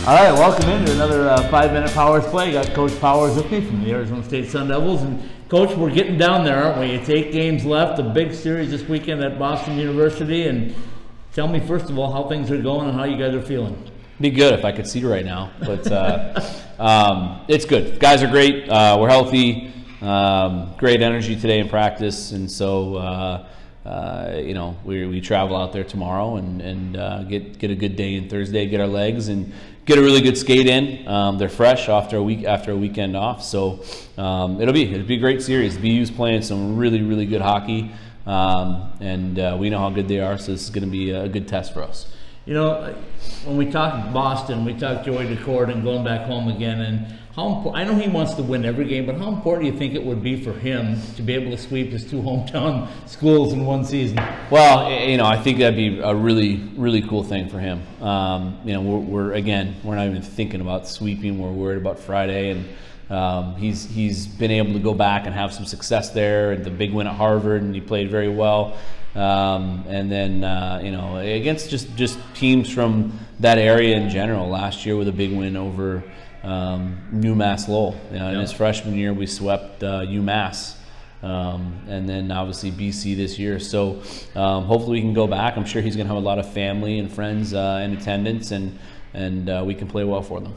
All right, welcome into another 5-minute Powers play. Got Coach Powers with me from the Arizona State Sun Devils. And Coach, we're getting down there, aren't we? It's 8 games left, a big series this weekend at Boston University. And tell me, first of all, how things are going and how you guys are feeling. Be good if I could see right now, but it's good. Guys are great. We're healthy. Great energy today in practice, and so you know, we travel out there tomorrow and get a good day in Thursday, get our legs and get a really good skate in. They're fresh after a weekend off, so it'll be a great series. BU's playing some really good hockey, and we know how good they are, so this is going to be a good test for us. You know, when we talked Boston, we talked Joey DeCord and going back home again, and I know he wants to win every game, but how important do you think it would be for him to be able to sweep his 2 hometown schools in one season? Well, you know, I think that'd be a really cool thing for him. You know, we're not even thinking about sweeping. We're worried about Friday, and he's been able to go back and have some success there, and the big win at Harvard, and he played very well. And then you know, against just teams from that area in general. Last year with a big win over UMass Lowell. You know, in his freshman year, we swept UMass, and then obviously BC this year. So hopefully we can go back. I'm sure he's going to have a lot of family and friends in attendance, and we can play well for them.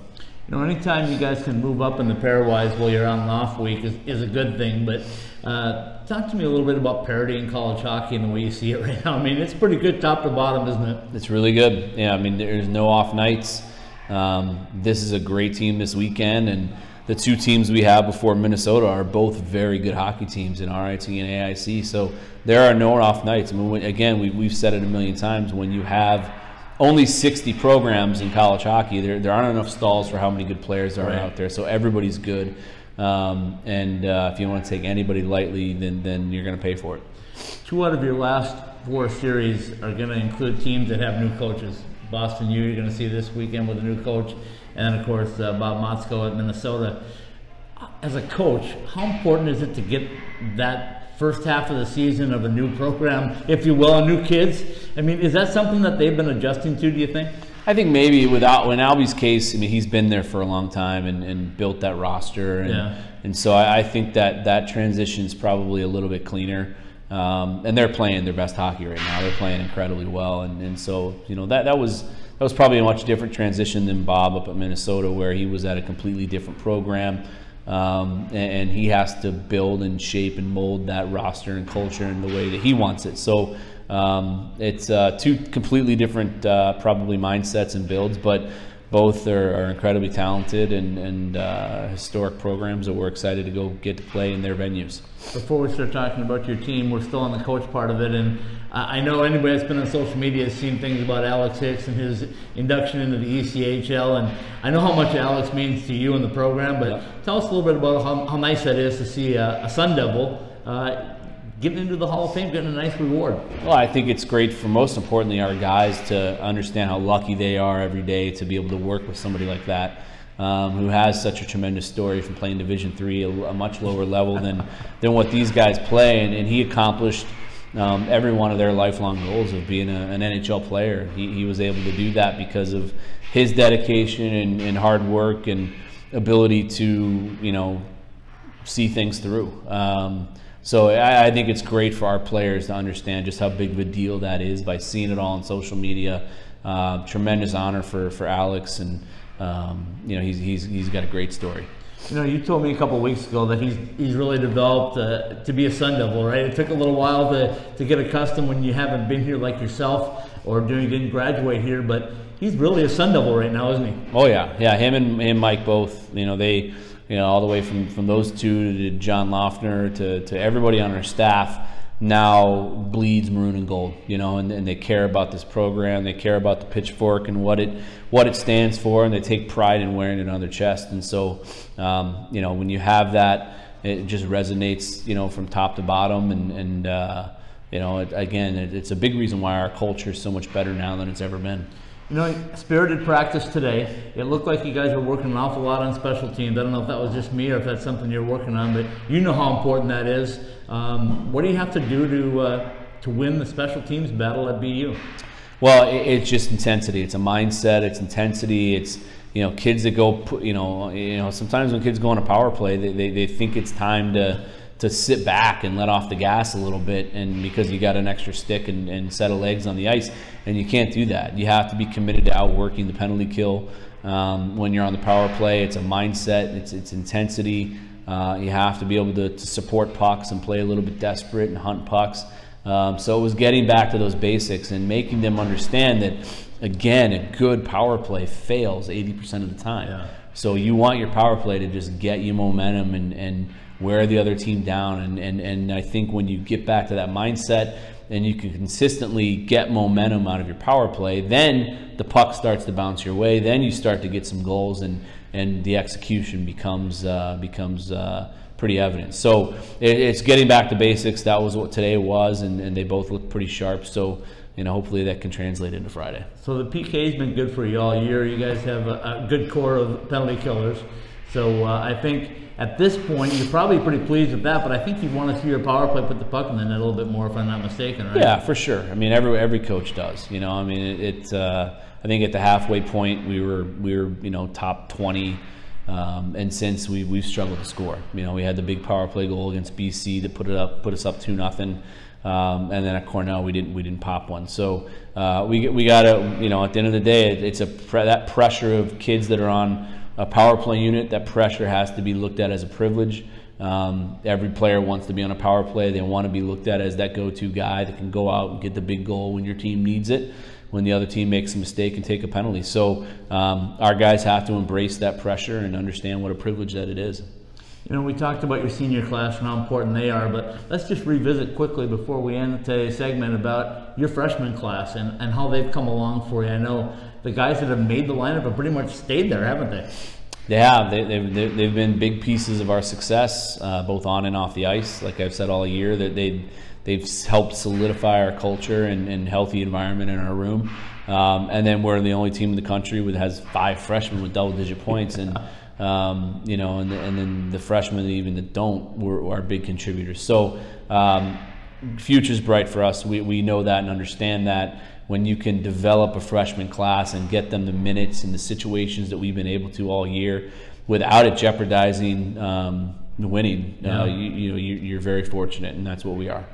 You know, anytime you guys can move up in the pairwise while you're on off week is a good thing, but talk to me a little bit about parity in college hockey and the way you see it right now. I mean, it's pretty good top to bottom, isn't it? It's really good. Yeah, I mean, there's no off nights. This is a great team this weekend, and the 2 teams we have before Minnesota are both very good hockey teams in RIT and AIC, so there are no off nights. I mean, again, we've said it a million times, when you have only 60 programs in college hockey, there aren't enough stalls for how many good players are out there, so everybody's good. And if you want to take anybody lightly, then you're going to pay for it. 2 out of your last 4 series are going to include teams that have new coaches. Boston U, you're going to see this weekend with a new coach, and then of course Bob Motzko at Minnesota. As a coach, how important is it to get that first half of the season of a new program, if you will, new kids? I mean, is that something that they've been adjusting to, do you think? I think maybe in Albie's case, I mean, he's been there for a long time and built that roster, and so I think that transition is probably a little bit cleaner. And they're playing their best hockey right now. They're playing incredibly well, and so, you know, that was probably a much different transition than Bob up at Minnesota, where he was at a completely different program, and he has to build and shape and mold that roster and culture in the way that he wants it. So it's 2 completely different probably mindsets and builds, but both are incredibly talented and historic programs that we're excited to get to play in their venues. Before we start talking about your team, we're still on the coach part of it, and I know anybody that's been on social media has seen things about Alex Hicks and his induction into the ECHL, and I know how much Alex means to you and the program, but tell us a little bit about how nice that is to see a Sun Devil getting into the Hall of Fame, getting a nice reward. Well, I think it's great for, most importantly, our guys to understand how lucky they are every day to be able to work with somebody like that, who has such a tremendous story from playing Division III, a much lower level than what these guys play, and he accomplished every one of their lifelong goals of being an NHL player. He was able to do that because of his dedication and hard work and ability to, you know, see things through. So I think it's great for our players to understand just how big of a deal that is by seeing it all on social media. Tremendous honor for Alex, and you know, he's got a great story. You know, you told me a couple of weeks ago that he's really developed to be a Sun Devil, right? It took a little while to get accustomed when you haven't been here like yourself, or didn't graduate here, but he's really a Sun Devil right now, isn't he? Oh yeah, him and Mike both. You know, they. You know, all the way from those 2 to John Lofner to everybody on our staff now bleeds maroon and gold. You know, and they care about this program. They care about the pitchfork and what it stands for, and they take pride in wearing it on their chest. And so, you know, when you have that, it just resonates, you know, from top to bottom. And you know, it's a big reason why our culture is so much better now than it's ever been. You know, spirited practice today. It looked like you guys were working an awful lot on special teams. I don't know if that was just me or if that's something you're working on, but you know how important that is. What do you have to do to win the special teams battle at BU? Well, it's just intensity. It's a mindset. It's intensity. kids that go, sometimes when kids go on a power play, they think it's time to sit back and let off the gas a little bit, and because you got an extra stick and set of legs on the ice, and you can't do that. You have to be committed to outworking the penalty kill. When you're on the power play, it's a mindset, it's intensity. You have to be able to support pucks and play a little bit desperate and hunt pucks. So it was getting back to those basics and making them understand that, again, a good power play fails 80% of the time. Yeah. So you want your power play to just get you momentum and wear the other team down. And I think when you get back to that mindset and you can consistently get momentum out of your power play, then the puck starts to bounce your way. Then you start to get some goals, and the execution becomes pretty evident. So it's getting back to basics. That was what today was, and they both looked pretty sharp. So hopefully that can translate into Friday. So the PK's been good for you all year. You guys have a good core of penalty killers. So I think at this point you're probably pretty pleased with that. But I think you want to see your power play put the puck in the net a little bit more, if I'm not mistaken, right? Yeah, for sure. I mean, every coach does. I think at the halfway point we were top 20. And since we've struggled to score, we had the big power play goal against BC that put us up 2-0, and then at Cornell we didn't pop one. So we got to, at the end of the day, it's that pressure of kids that are on a power play unit. That pressure has to be looked at as a privilege. Every player wants to be on a power play. They want to be looked at as that go-to guy that can go out and get the big goal when your team needs it, when the other team makes a mistake and take a penalty. So our guys have to embrace that pressure and understand what a privilege that it is. We talked about your senior class and how important they are, but let's just revisit quickly before we end today's segment about your freshman class and how they've come along for you. I know the guys that have made the lineup have pretty much stayed there, haven't they? They have. They've been big pieces of our success, both on and off the ice. Like I've said all year, that they've helped solidify our culture and healthy environment in our room. And then we're the only team in the country that has 5 freshmen with double-digit points, and and then the freshmen even that don't are big contributors. So future's bright for us. We know that and understand that. When you can develop a freshman class and get them the minutes and the situations that we've been able to all year without it jeopardizing winning, you're very fortunate, and that's what we are.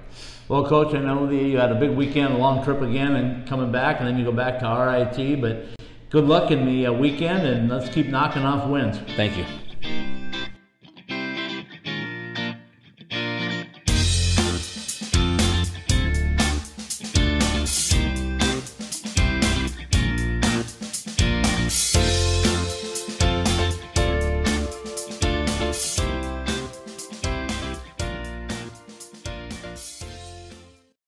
Well, Coach, I know you had a big weekend, a long trip again, and coming back, and then you go back to RIT, but good luck in the weekend, and let's keep knocking off wins. Thank you.